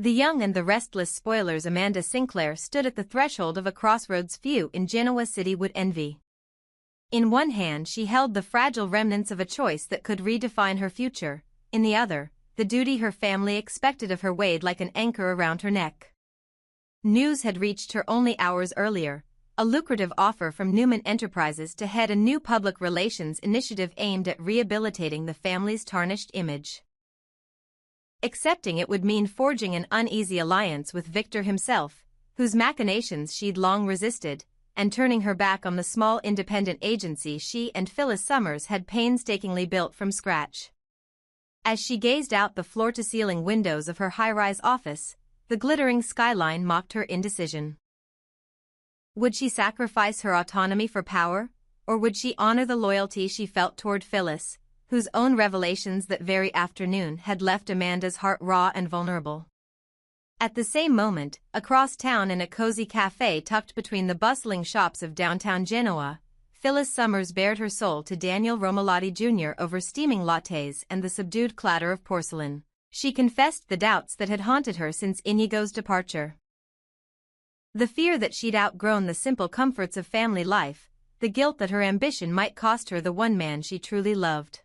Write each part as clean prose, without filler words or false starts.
The young and the restless spoilers Amanda Sinclair stood at the threshold of a crossroads few in Genoa City would envy. In one hand she held the fragile remnants of a choice that could redefine her future, in the other, the duty her family expected of her weighed like an anchor around her neck. News had reached her only hours earlier, a lucrative offer from Newman Enterprises to head a new public relations initiative aimed at rehabilitating the family's tarnished image. Accepting it would mean forging an uneasy alliance with Victor himself, whose machinations she'd long resisted, and turning her back on the small independent agency she and Phyllis Summers had painstakingly built from scratch. As she gazed out the floor-to-ceiling windows of her high-rise office, the glittering skyline mocked her indecision. Would she sacrifice her autonomy for power, or would she honor the loyalty she felt toward Phyllis, whose own revelations that very afternoon had left Amanda's heart raw and vulnerable? At the same moment, across town in a cozy cafe tucked between the bustling shops of downtown Genoa, Phyllis Summers bared her soul to Daniel Romolotti Jr. over steaming lattes and the subdued clatter of porcelain. She confessed the doubts that had haunted her since Inigo's departure. The fear that she'd outgrown the simple comforts of family life, the guilt that her ambition might cost her the one man she truly loved.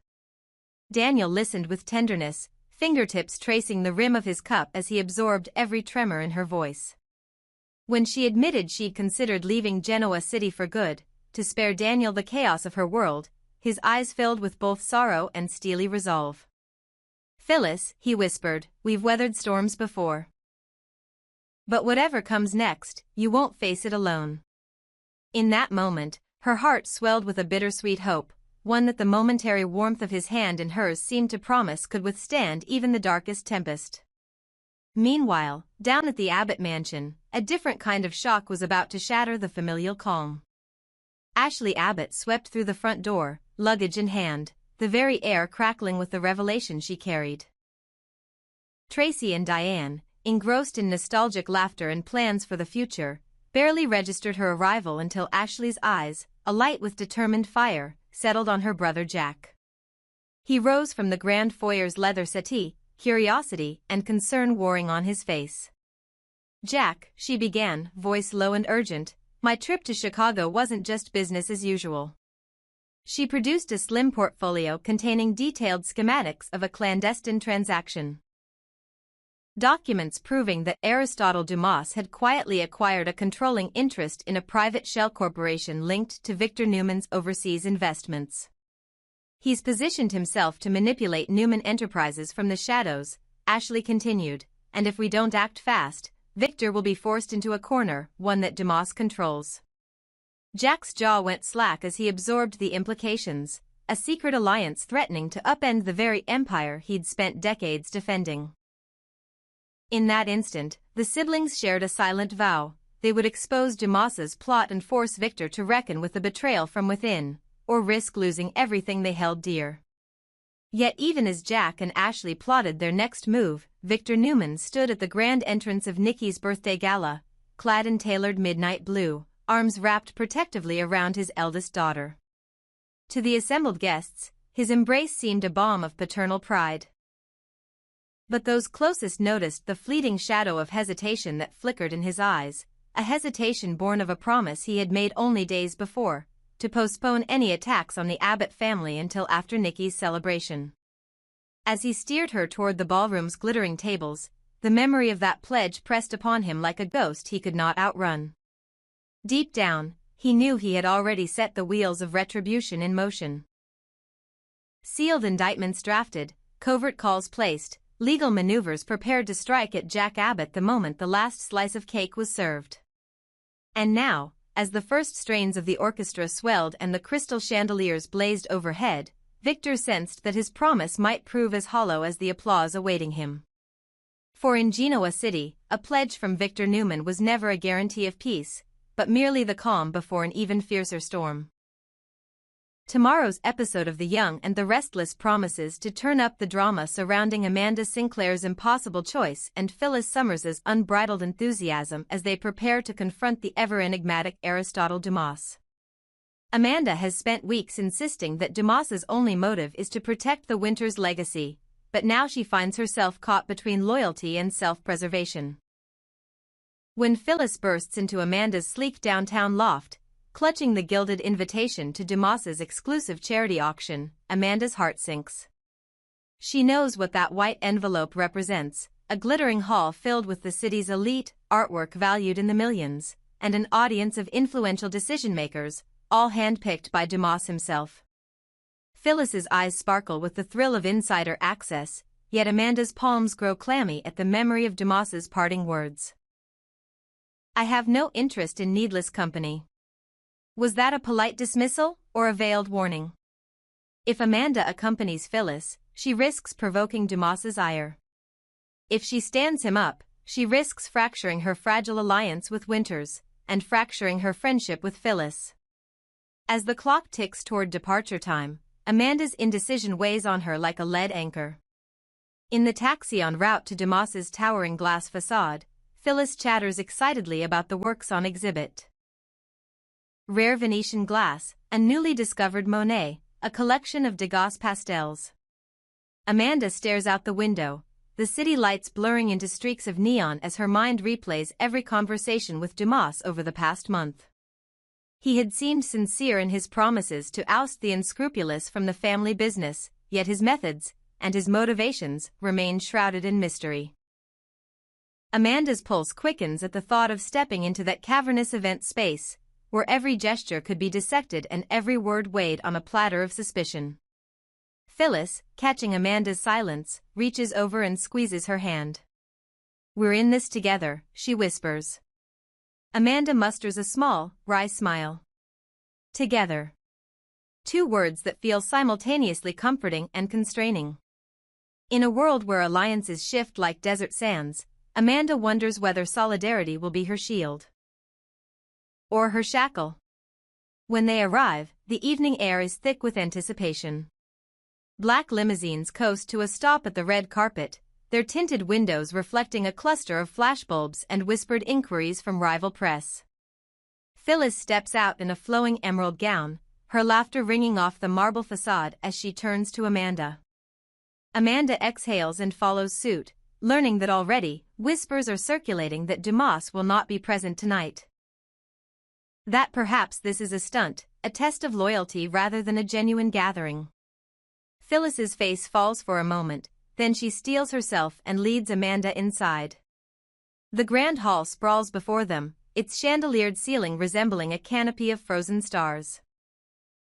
Daniel listened with tenderness, fingertips tracing the rim of his cup as he absorbed every tremor in her voice. When she admitted she'd considered leaving Genoa City for good, to spare Daniel the chaos of her world, his eyes filled with both sorrow and steely resolve. "Phyllis," he whispered, "we've weathered storms before. But whatever comes next, you won't face it alone." In that moment, her heart swelled with a bittersweet hope, one that the momentary warmth of his hand in hers seemed to promise could withstand even the darkest tempest. Meanwhile, down at the Abbott mansion, a different kind of shock was about to shatter the familial calm. Ashley Abbott swept through the front door, luggage in hand, the very air crackling with the revelation she carried. Tracy and Diane, engrossed in nostalgic laughter and plans for the future, barely registered her arrival until Ashley's eyes, alight with determined fire, settled on her brother Jack. He rose from the grand foyer's leather settee, curiosity and concern warring on his face. "Jack," she began, voice low and urgent, "my trip to Chicago wasn't just business as usual." She produced a slim portfolio containing detailed schematics of a clandestine transaction. Documents proving that Aristotle Dumas had quietly acquired a controlling interest in a private shell corporation linked to Victor Newman's overseas investments. "He's positioned himself to manipulate Newman Enterprises from the shadows," Ashley continued, "and if we don't act fast, Victor will be forced into a corner, one that Dumas controls." Jack's jaw went slack as he absorbed the implications, a secret alliance threatening to upend the very empire he'd spent decades defending. In that instant, the siblings shared a silent vow: they would expose Dumas's plot and force Victor to reckon with the betrayal from within, or risk losing everything they held dear. Yet even as Jack and Ashley plotted their next move, Victor Newman stood at the grand entrance of Nikki's birthday gala, clad in tailored midnight blue, arms wrapped protectively around his eldest daughter. To the assembled guests, his embrace seemed a balm of paternal pride. But those closest noticed the fleeting shadow of hesitation that flickered in his eyes, a hesitation born of a promise he had made only days before, to postpone any attacks on the Abbott family until after Nikki's celebration. As he steered her toward the ballroom's glittering tables, the memory of that pledge pressed upon him like a ghost he could not outrun. Deep down, he knew he had already set the wheels of retribution in motion. Sealed indictments drafted, covert calls placed, legal maneuvers prepared to strike at Jack Abbott the moment the last slice of cake was served. And now, as the first strains of the orchestra swelled and the crystal chandeliers blazed overhead, Victor sensed that his promise might prove as hollow as the applause awaiting him. For in Genoa City, a pledge from Victor Newman was never a guarantee of peace, but merely the calm before an even fiercer storm. Tomorrow's episode of The Young and the Restless promises to turn up the drama surrounding Amanda Sinclair's impossible choice and Phyllis Summers's unbridled enthusiasm as they prepare to confront the ever-enigmatic Aristotle Dumas. Amanda has spent weeks insisting that Dumas's only motive is to protect the Winters legacy, but now she finds herself caught between loyalty and self-preservation. When Phyllis bursts into Amanda's sleek downtown loft, clutching the gilded invitation to Dumas's exclusive charity auction, Amanda's heart sinks. She knows what that white envelope represents, a glittering hall filled with the city's elite, artwork valued in the millions, and an audience of influential decision-makers, all handpicked by Dumas himself. Phyllis's eyes sparkle with the thrill of insider access, yet Amanda's palms grow clammy at the memory of Dumas's parting words. "I have no interest in needless company." Was that a polite dismissal, or a veiled warning? If Amanda accompanies Phyllis, she risks provoking Dumas's ire. If she stands him up, she risks fracturing her fragile alliance with Winters, and fracturing her friendship with Phyllis. As the clock ticks toward departure time, Amanda's indecision weighs on her like a lead anchor. In the taxi en route to Dumas's towering glass facade, Phyllis chatters excitedly about the works on exhibit. Rare Venetian glass, a newly discovered Monet, a collection of Degas pastels. Amanda stares out the window, the city lights blurring into streaks of neon as her mind replays every conversation with Dumas over the past month. He had seemed sincere in his promises to oust the unscrupulous from the family business, yet his methods, and his motivations, remained shrouded in mystery. Amanda's pulse quickens at the thought of stepping into that cavernous event space, where every gesture could be dissected and every word weighed on a platter of suspicion. Phyllis, catching Amanda's silence, reaches over and squeezes her hand. "We're in this together," she whispers. Amanda musters a small, wry smile. Together. Two words that feel simultaneously comforting and constraining. In a world where alliances shift like desert sands, Amanda wonders whether solidarity will be her shield. Or her shackle. When they arrive, the evening air is thick with anticipation. Black limousines coast to a stop at the red carpet, their tinted windows reflecting a cluster of flashbulbs and whispered inquiries from rival press. Phyllis steps out in a flowing emerald gown, her laughter ringing off the marble facade as she turns to Amanda. Amanda exhales and follows suit, learning that already, whispers are circulating that Dumas will not be present tonight. That perhaps this is a stunt, a test of loyalty rather than a genuine gathering. Phyllis's face falls for a moment, then she steels herself and leads Amanda inside. The grand hall sprawls before them, its chandeliered ceiling resembling a canopy of frozen stars.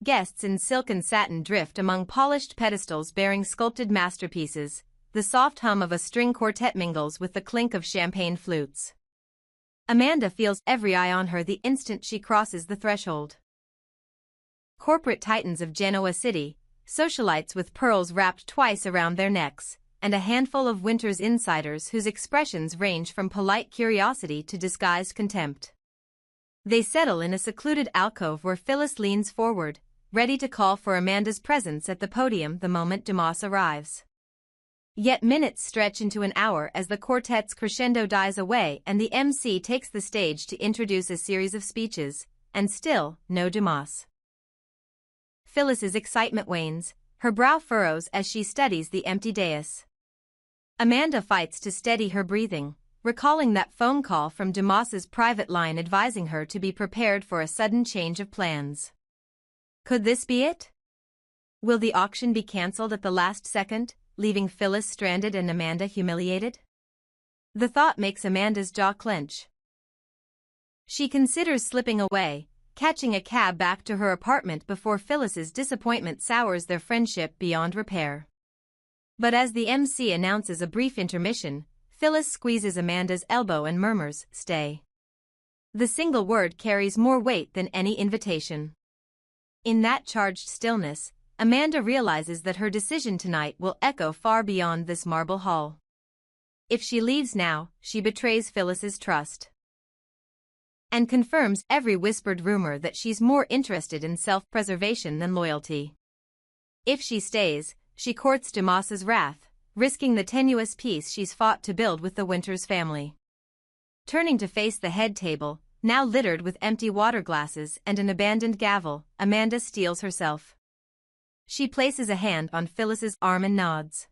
Guests in silk and satin drift among polished pedestals bearing sculpted masterpieces. The soft hum of a string quartet mingles with the clink of champagne flutes. Amanda feels every eye on her the instant she crosses the threshold. Corporate titans of Genoa City, socialites with pearls wrapped twice around their necks, and a handful of Winters insiders whose expressions range from polite curiosity to disguised contempt. They settle in a secluded alcove where Phyllis leans forward, ready to call for Amanda's presence at the podium the moment Dumas arrives. Yet minutes stretch into an hour as the quartet's crescendo dies away and the MC takes the stage to introduce a series of speeches, and still, no Dumas. Phyllis's excitement wanes, her brow furrows as she studies the empty dais. Amanda fights to steady her breathing, recalling that phone call from Dumas's private line advising her to be prepared for a sudden change of plans. Could this be it? Will the auction be cancelled at the last second, leaving Phyllis stranded and Amanda humiliated? The thought makes Amanda's jaw clench. She considers slipping away, catching a cab back to her apartment before Phyllis's disappointment sours their friendship beyond repair. But as the MC announces a brief intermission, Phyllis squeezes Amanda's elbow and murmurs, "Stay." The single word carries more weight than any invitation. In that charged stillness, Amanda realizes that her decision tonight will echo far beyond this marble hall. If she leaves now, she betrays Phyllis's trust. And confirms every whispered rumor that she's more interested in self-preservation than loyalty. If she stays, she courts Dumas's wrath, risking the tenuous peace she's fought to build with the Winters family. Turning to face the head table, now littered with empty water glasses and an abandoned gavel, Amanda steels herself. She places a hand on Phyllis's arm and nods.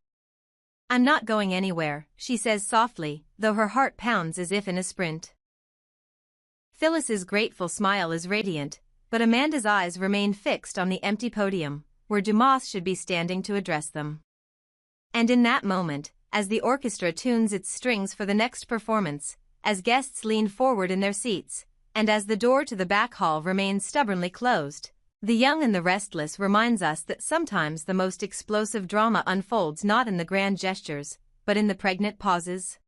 I'm not going anywhere, she says softly, though her heart pounds as if in a sprint. Phyllis's grateful smile is radiant, but Amanda's eyes remain fixed on the empty podium, where Dumas should be standing to address them. And in that moment, as the orchestra tunes its strings for the next performance, as guests lean forward in their seats, and as the door to the back hall remains stubbornly closed, The Young and the Restless reminds us that sometimes the most explosive drama unfolds not in the grand gestures, but in the pregnant pauses.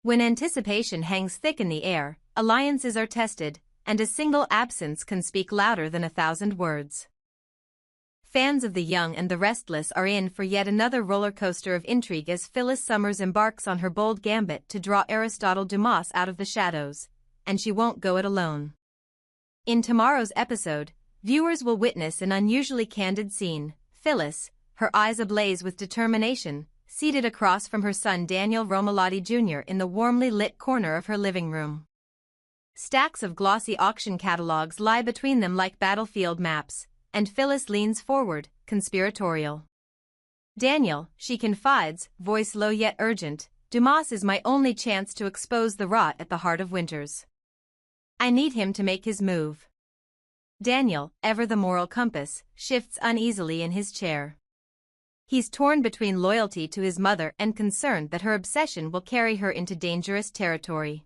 When anticipation hangs thick in the air, alliances are tested, and a single absence can speak louder than 1,000 words. Fans of The Young and the Restless are in for yet another roller coaster of intrigue as Phyllis Summers embarks on her bold gambit to draw Aristotle Dumas out of the shadows, and she won't go it alone. In tomorrow's episode, viewers will witness an unusually candid scene. Phyllis, her eyes ablaze with determination, seated across from her son Daniel Romalotti Jr. in the warmly lit corner of her living room. Stacks of glossy auction catalogs lie between them like battlefield maps, and Phyllis leans forward, conspiratorial. "Daniel," she confides, voice low yet urgent, "Dumas is my only chance to expose the rot at the heart of Winters. I need him to make his move." Daniel, ever the moral compass, shifts uneasily in his chair. He's torn between loyalty to his mother and concern that her obsession will carry her into dangerous territory.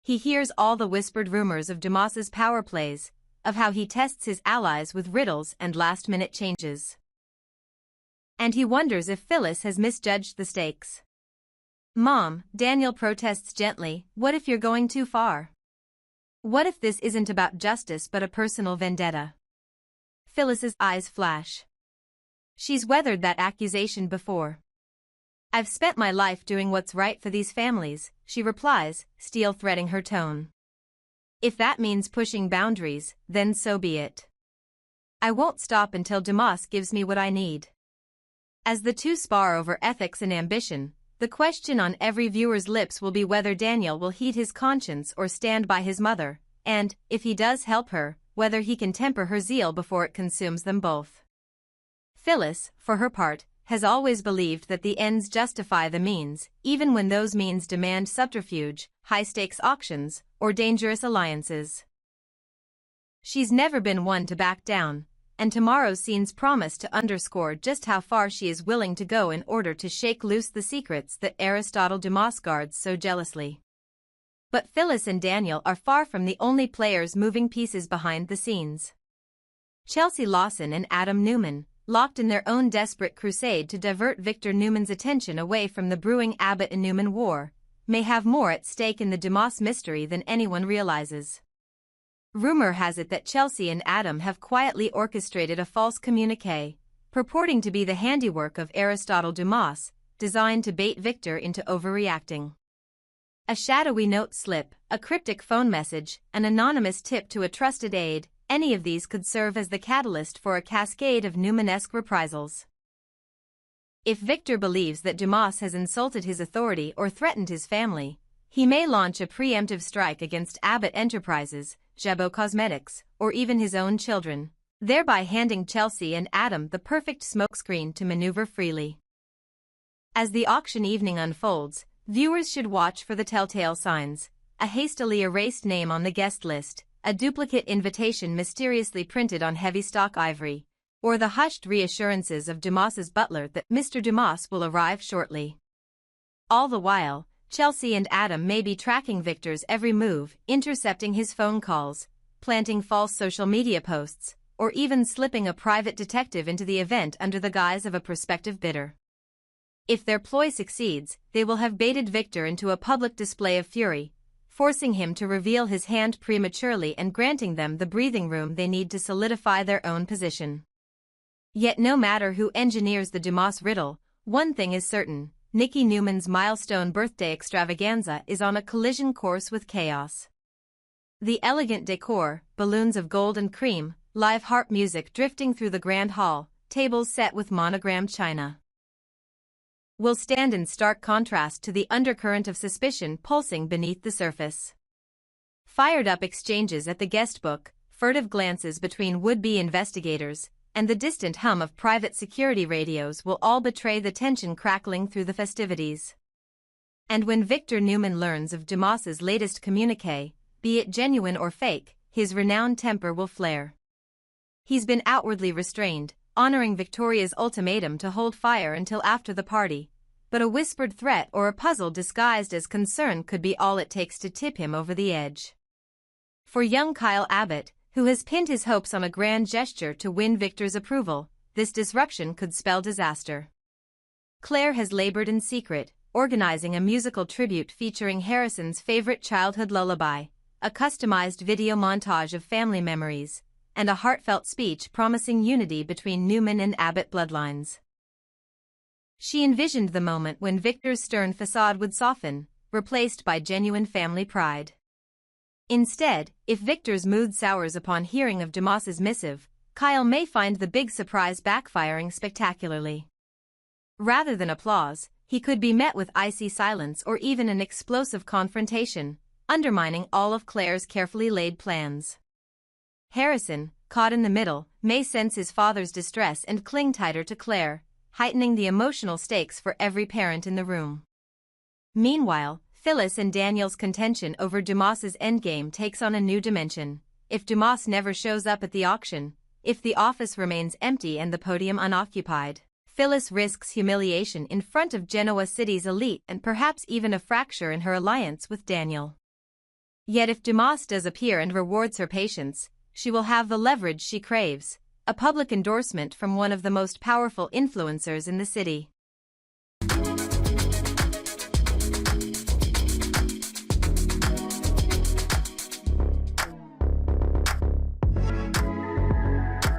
He hears all the whispered rumors of Dumas's power plays, of how he tests his allies with riddles and last-minute changes. And he wonders if Phyllis has misjudged the stakes. "Mom," Daniel protests gently, "what if you're going too far? What if this isn't about justice but a personal vendetta?" Phyllis's eyes flash. She's weathered that accusation before. "I've spent my life doing what's right for these families," she replies, steel threading her tone. "If that means pushing boundaries, then so be it. I won't stop until Dumas gives me what I need." As the two spar over ethics and ambition, the question on every viewer's lips will be whether Daniel will heed his conscience or stand by his mother, and, if he does help her, whether he can temper her zeal before it consumes them both. Phyllis, for her part, has always believed that the ends justify the means, even when those means demand subterfuge, high-stakes auctions, or dangerous alliances. She's never been one to back down, and tomorrow's scenes promise to underscore just how far she is willing to go in order to shake loose the secrets that Aristotle Dumas guards so jealously. But Phyllis and Daniel are far from the only players moving pieces behind the scenes. Chelsea Lawson and Adam Newman, locked in their own desperate crusade to divert Victor Newman's attention away from the brewing Abbott and Newman war, may have more at stake in the Dumas mystery than anyone realizes. Rumor has it that Chelsea and Adam have quietly orchestrated a false communiqué, purporting to be the handiwork of Aristotle Dumas, designed to bait Victor into overreacting. A shadowy note slip, a cryptic phone message, an anonymous tip to a trusted aide, any of these could serve as the catalyst for a cascade of Newmanesque reprisals. If Victor believes that Dumas has insulted his authority or threatened his family, he may launch a preemptive strike against Abbott Enterprises, Jabot Cosmetics, or even his own children, thereby handing Chelsea and Adam the perfect smokescreen to maneuver freely. As the auction evening unfolds, viewers should watch for the telltale signs: a hastily erased name on the guest list, a duplicate invitation mysteriously printed on heavy stock ivory, or the hushed reassurances of Dumas's butler that Mr. Dumas will arrive shortly. All the while, Chelsea and Adam may be tracking Victor's every move, intercepting his phone calls, planting false social media posts, or even slipping a private detective into the event under the guise of a prospective bidder. If their ploy succeeds, they will have baited Victor into a public display of fury, forcing him to reveal his hand prematurely and granting them the breathing room they need to solidify their own position. Yet no matter who engineers the Dumas riddle, one thing is certain: Nicky Newman's milestone birthday extravaganza is on a collision course with chaos. The elegant decor, balloons of gold and cream, live harp music drifting through the grand hall, tables set with monogrammed china, will stand in stark contrast to the undercurrent of suspicion pulsing beneath the surface. Fired-up exchanges at the guest book, furtive glances between would-be investigators, and the distant hum of private security radios will all betray the tension crackling through the festivities. And when Victor Newman learns of Dumas's latest communiqué, be it genuine or fake, his renowned temper will flare. He's been outwardly restrained, honoring Victoria's ultimatum to hold fire until after the party, but a whispered threat or a puzzle disguised as concern could be all it takes to tip him over the edge. For young Kyle Abbott, who has pinned his hopes on a grand gesture to win Victor's approval, this disruption could spell disaster. Claire has labored in secret, organizing a musical tribute featuring Harrison's favorite childhood lullaby, a customized video montage of family memories, and a heartfelt speech promising unity between Newman and Abbott bloodlines. She envisioned the moment when Victor's stern facade would soften, replaced by genuine family pride. Instead, if Victor's mood sours upon hearing of Dumas's missive, Kyle may find the big surprise backfiring spectacularly. Rather than applause, he could be met with icy silence or even an explosive confrontation, undermining all of Claire's carefully laid plans. Harrison, caught in the middle, may sense his father's distress and cling tighter to Claire, heightening the emotional stakes for every parent in the room. Meanwhile, Phyllis and Daniel's contention over Dumas's endgame takes on a new dimension. If Dumas never shows up at the auction, if the office remains empty and the podium unoccupied, Phyllis risks humiliation in front of Genoa City's elite and perhaps even a fracture in her alliance with Daniel. Yet if Dumas does appear and rewards her patience, she will have the leverage she craves, a public endorsement from one of the most powerful influencers in the city.